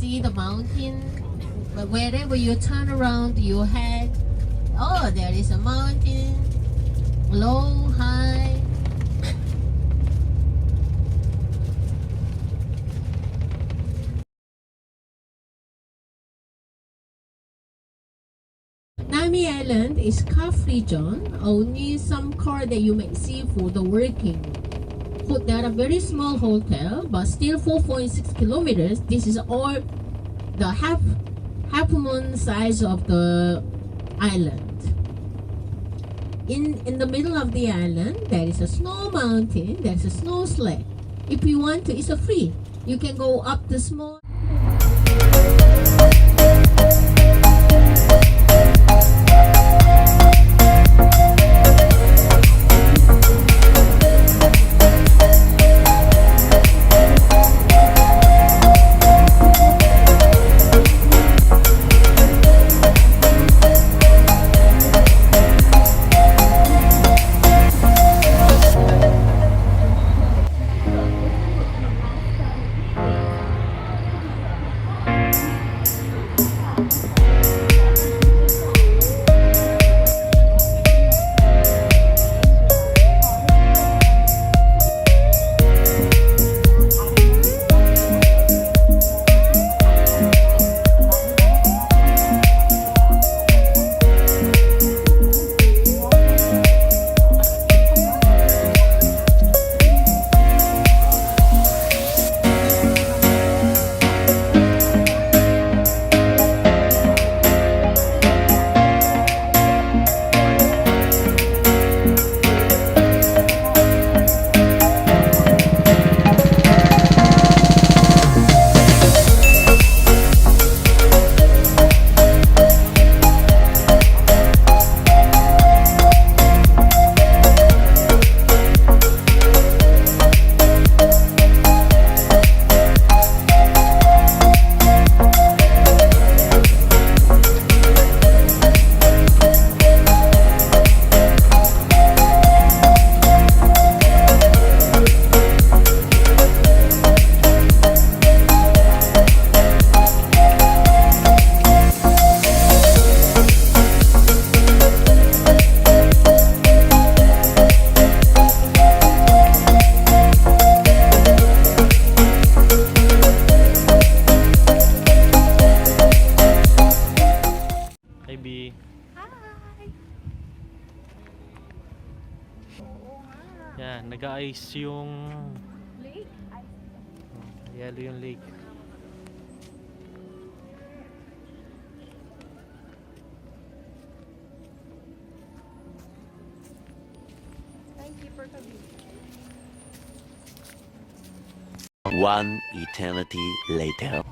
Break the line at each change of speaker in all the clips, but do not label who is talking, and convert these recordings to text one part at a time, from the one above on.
see the mountain, but wherever you turn around your head, oh, there is a mountain, low, high. Nami Island is calf region, only some car that you may see for the working. There are very small hotel, but still 4.6 kilometers. This is all the half moon size of the island. In the middle of the island, there is a snow mountain. There's a snow sled. If you want to, it's a free. You can go up the small.
Yan, nag-ice yung
Lake?
yellow yung lake.
Thank you for coming.
One eternity later.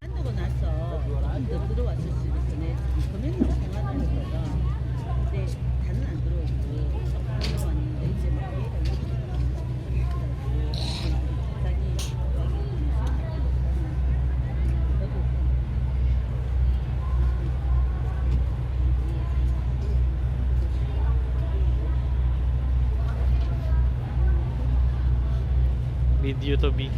한두고 나서 더 들어왔을 수 있네. 금연로 생활하는 거가 근데 다는 안 들어오고 들어왔는데 이제 막 얘가
Video to be.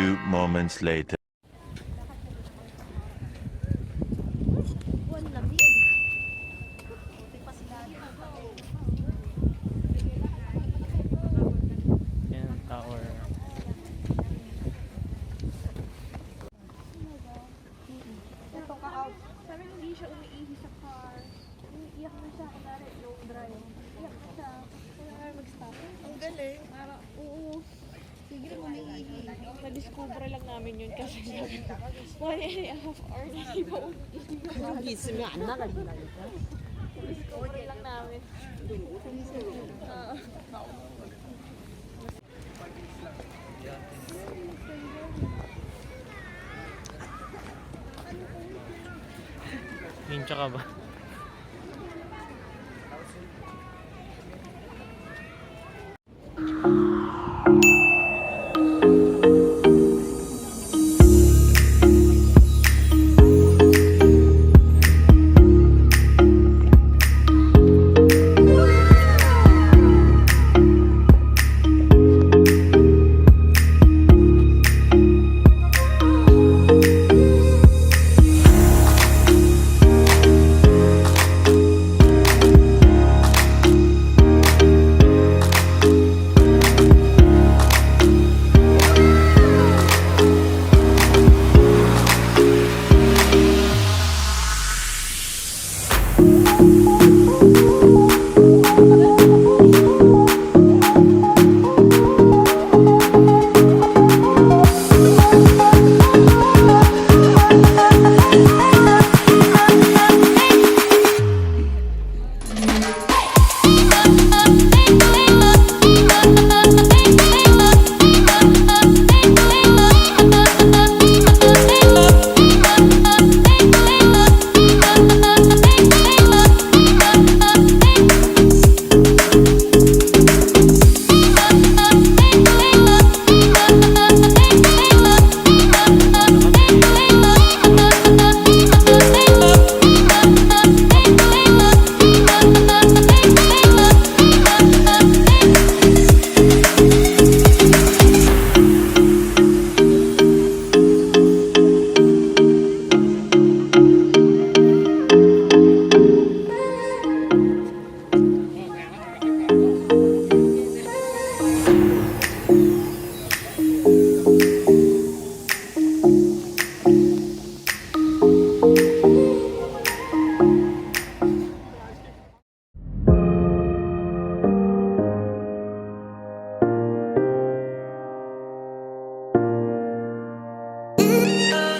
few moments later.
Yan, tower.
Ito ka out. Sabi hindi siya umiihi sa car. Umiiyak na siya. Kunwari, long drive. Iyak na siya. Kunwari mag-stop. Ang galing. Para, oo. Sige, umiihi. Na-discover lang namin yun kasi 1.5 hour na di ba umiihi.
여기 있으면 안 나가진다니까.
Na-discover lang namin.
Hincha ka ba?